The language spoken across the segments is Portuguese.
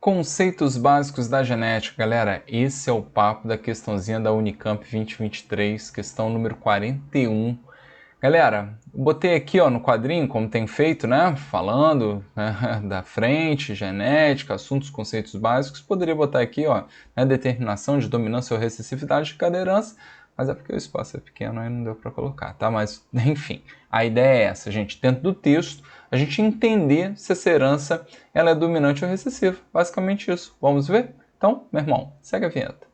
Conceitos básicos da genética, galera. Esse é o papo da questãozinha da Unicamp 2023, questão número 41. Galera, eu botei aqui no quadrinho, como tem feito, né? Falando da frente, genética, assuntos, conceitos básicos. Poderia botar aqui, determinação de dominância ou recessividade de cada herança, mas é porque o espaço é pequeno, aí não deu para colocar, tá? Mas, enfim, a ideia é essa, gente. Dentro do texto, a gente entender se essa herança ela é dominante ou recessiva. Basicamente isso. Vamos ver? Então, meu irmão, segue a vinheta.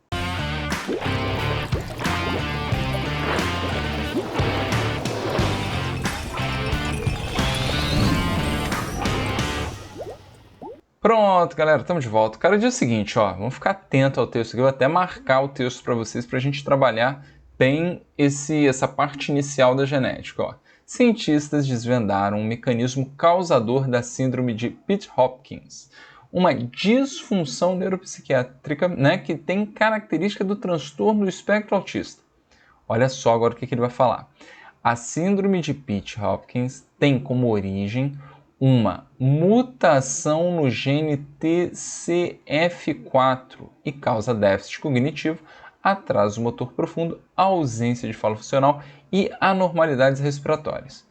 Pronto, galera, estamos de volta. Cara, diz o seguinte, vamos ficar atento ao texto aqui, eu vou até marcar o texto para vocês, para a gente trabalhar bem essa parte inicial da genética. Cientistas desvendaram um mecanismo causador da síndrome de Pitt-Hopkins, uma disfunção neuropsiquiátrica, que tem característica do transtorno do espectro autista. Olha só agora o que ele vai falar. A síndrome de Pitt-Hopkins tem como origem uma mutação no gene TCF4 e causa déficit cognitivo, atraso motor profundo, ausência de fala funcional e anormalidades respiratórias.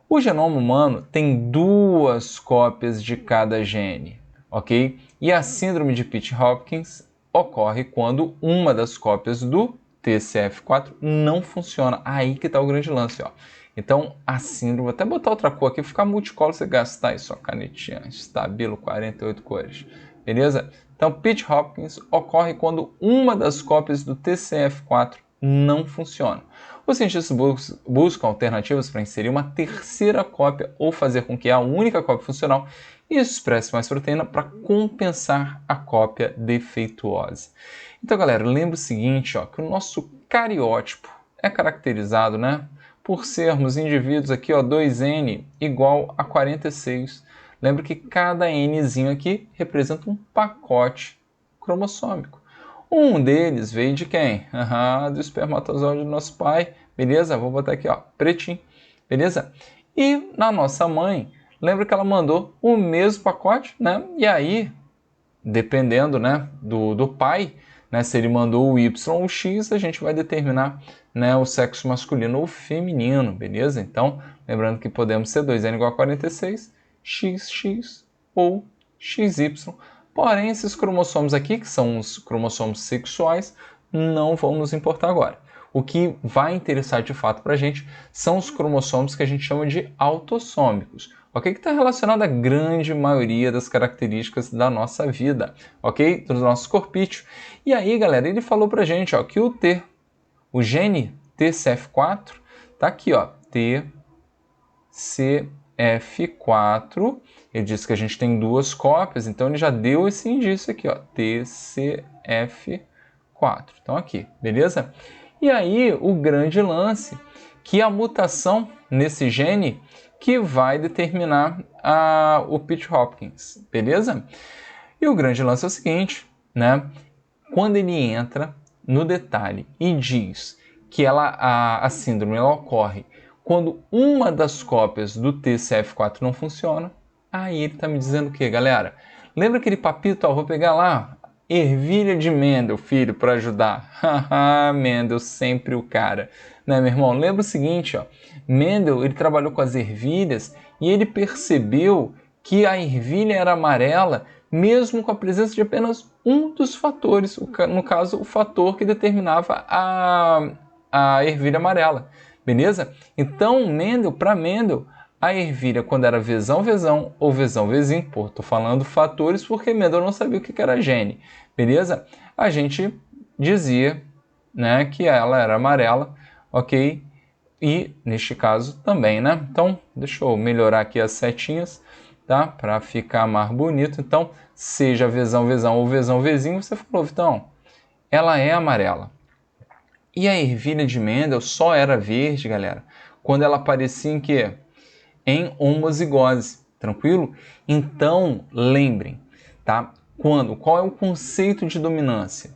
O genoma humano tem 2 cópias de cada gene, ok? E a síndrome de Pitt-Hopkins ocorre quando uma das cópias do TCF4 não funciona. Aí que está o grande lance, Então, a síndrome, vou até botar outra cor aqui, ficar multicolor, você gastar aí sua canetinha Stabilo 48 cores, beleza? Então, Pitt-Hopkins ocorre quando uma das cópias do TCF4 não funciona. Os cientistas buscam alternativas para inserir uma terceira cópia ou fazer com que a única cópia funcional expresse mais proteína para compensar a cópia defeituosa. Então, galera, lembra o seguinte, que o nosso cariótipo é caracterizado, por sermos indivíduos aqui, 2N igual a 46. Lembra que cada Nzinho aqui representa um pacote cromossômico. Um deles veio de quem? Do espermatozoide do nosso pai, beleza? Vou botar aqui, pretinho, beleza? E na nossa mãe, lembra que ela mandou o mesmo pacote, E aí, dependendo, do pai, se ele mandou o Y ou o X, a gente vai determinar, o sexo masculino ou feminino, beleza? Então, lembrando que podemos ser 2N igual a 46, XX ou XY. Porém, esses cromossomos aqui, que são os cromossomos sexuais, não vão nos importar agora. O que vai interessar de fato para a gente são os cromossomos que a gente chama de autossômicos, ok? Que está relacionado à grande maioria das características da nossa vida, ok? Dos nossos corpíceos. E aí, galera, ele falou para a gente que o gene TCF4, tá aqui, TCF4, ele disse que a gente tem 2 cópias, então ele já deu esse indício aqui, TCF4. Então aqui, beleza? E aí o grande lance, que a mutação nesse gene que vai determinar o Pitt-Hopkins, beleza? E o grande lance é o seguinte, Quando ele entra no detalhe e diz que a síndrome ocorre quando uma das cópias do TCF4 não funciona, aí ele está me dizendo o quê, galera? Lembra aquele papito, vou pegar lá, ervilha de Mendel, filho, para ajudar. Haha, Mendel, sempre o cara. Meu irmão? Lembra o seguinte, Mendel, ele trabalhou com as ervilhas e ele percebeu que a ervilha era amarela mesmo com a presença de apenas um dos fatores, no caso, o fator que determinava a ervilha amarela, beleza? Então, para Mendel, a ervilha, quando era vesão ou vesão-vezinho, tô falando fatores porque Mendel não sabia o que era gene, beleza? A gente dizia, que ela era amarela, ok? E, neste caso, também, Então, deixa eu melhorar aqui as setinhas, tá? Para ficar mais bonito. Então, seja vesão-vesão ou vesão-vezinho, você falou, Vitão, ela é amarela. E a ervilha de Mendel só era verde, galera, quando ela aparecia em quê? Em homozigose, tranquilo? Então, lembrem, tá? Qual é o conceito de dominância?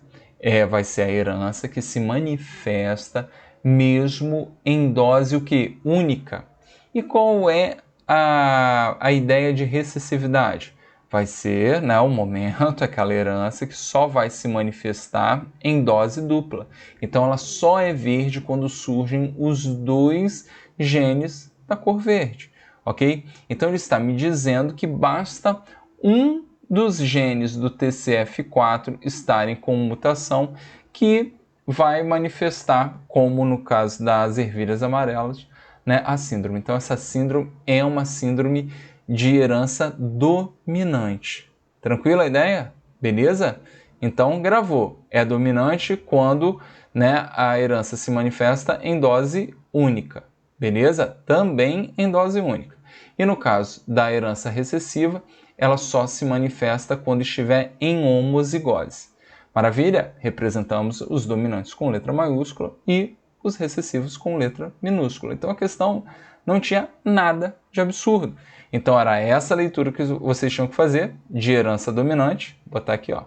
Vai ser a herança que se manifesta mesmo em dose única. E qual é a ideia de recessividade? vai ser, né, o momento, aquela herança que só vai se manifestar em dose dupla. Então ela só é verde quando surgem os dois genes da cor verde, ok? Então ele está me dizendo que basta um dos genes do TCF4 estarem com mutação que vai manifestar, como no caso das ervilhas amarelas, né, a síndrome. Então essa síndrome é uma síndrome de herança dominante. Tranquila a ideia? Beleza? Então gravou. É dominante quando, né, a herança se manifesta em dose única. Beleza? Também em dose única. E no caso da herança recessiva, ela só se manifesta quando estiver em homozigose. Maravilha? Representamos os dominantes com letra maiúscula e os recessivos com letra minúscula. Então a questão não tinha nada de absurdo. Então era essa leitura que vocês tinham que fazer de herança dominante. Vou botar aqui, ó.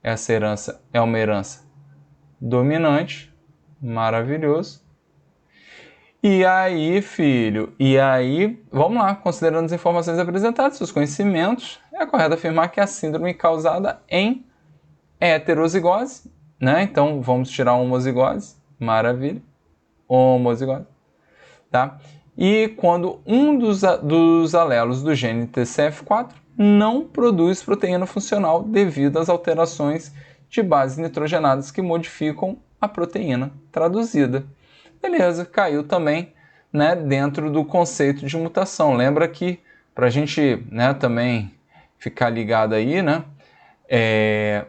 Essa herança é uma herança dominante. Maravilhoso. E aí, filho, vamos lá, considerando as informações apresentadas, seus conhecimentos, é correto afirmar que a síndrome causada em heterozigose, né? Então, vamos tirar a homozigose, maravilha, homozigose, tá? E quando um dos alelos do gene TCF4 não produz proteína funcional devido às alterações de bases nitrogenadas que modificam a proteína traduzida. Beleza, caiu também, né, dentro do conceito de mutação. Lembra que, para a gente, né, também ficar ligado aí, né,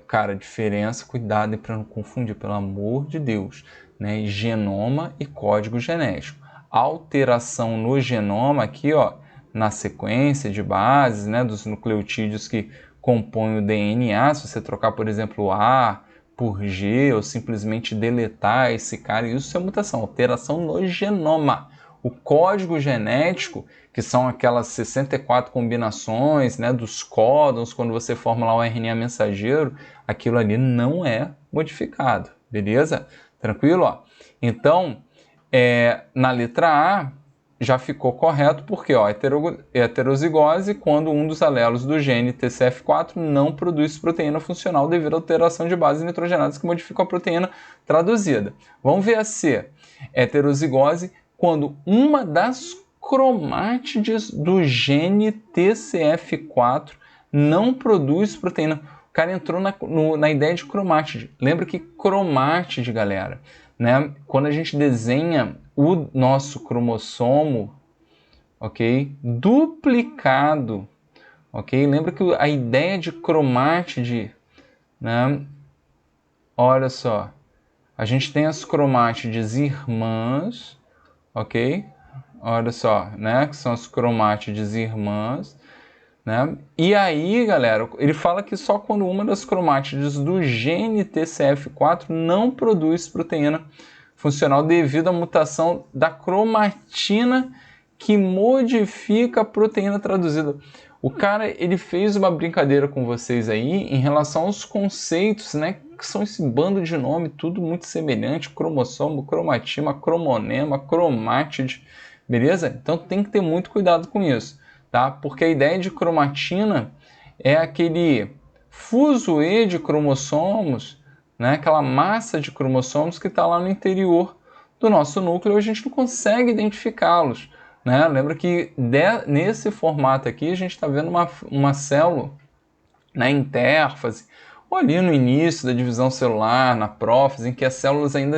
cara, diferença, cuidado para não confundir, pelo amor de Deus, né, genoma e código genético. Alteração no genoma aqui, ó, na sequência de bases, né, dos nucleotídeos que compõem o DNA, se você trocar, por exemplo, o A por G ou simplesmente deletar esse cara, isso é mutação, alteração no genoma. O código genético, que são aquelas 64 combinações, né, dos códons, quando você forma lá o RNA mensageiro, aquilo ali não é modificado, beleza? Tranquilo? Ó? Então, na letra A, já ficou correto, porque ó, heterozigose quando um dos alelos do gene TCF4 não produz proteína funcional devido à alteração de bases nitrogenadas que modificam a proteína traduzida. Vamos ver a C. Heterozigose quando uma das cromátides do gene TCF4 não produz proteína. O cara entrou na ideia de cromátide. Lembra que cromátide, galera, né? Quando a gente desenha o nosso cromossomo, ok? Duplicado, ok? Lembra que a ideia de cromátide, né? Olha só, a gente tem as cromátides irmãs, ok? Olha só, né? Que são as cromátides irmãs, né? E aí, galera, ele fala que só quando uma das cromátides do gene TCF4 não produz proteína funcional devido à mutação da cromatina que modifica a proteína traduzida. O cara, ele fez uma brincadeira com vocês aí em relação aos conceitos, né? Que são esse bando de nome, tudo muito semelhante, cromossomo, cromatima, cromonema, cromátide, beleza? Então tem que ter muito cuidado com isso, tá? Porque a ideia de cromatina é aquele fuzuê de cromossomos, né? Aquela massa de cromossomos que está lá no interior do nosso núcleo, a gente não consegue identificá-los, né? Lembra que nesse formato aqui a gente está vendo uma célula, né, intérfase, ou ali no início da divisão celular, na prófase, em que as células ainda,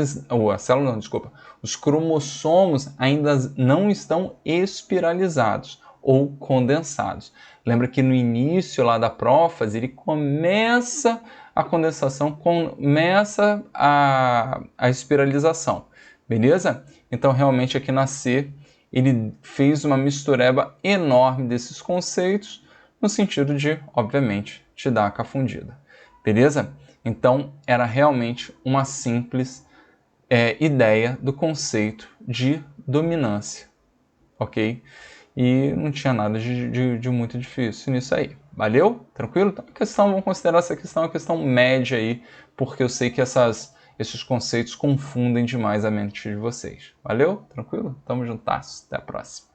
os cromossomos ainda não estão espiralizados ou condensados. Lembra que no início lá da prófase, ele começa a condensação, começa a espiralização, beleza? Então realmente aqui na C, ele fez uma mistureba enorme desses conceitos, no sentido de, obviamente, te dar a cafundida, beleza? Então era realmente uma simples ideia do conceito de dominância, ok? E não tinha nada de muito difícil nisso aí. Valeu? Tranquilo? Então, vamos considerar essa questão uma questão média aí, porque eu sei que esses conceitos confundem demais a mente de vocês. Valeu? Tranquilo? Tamo juntas. Até a próxima.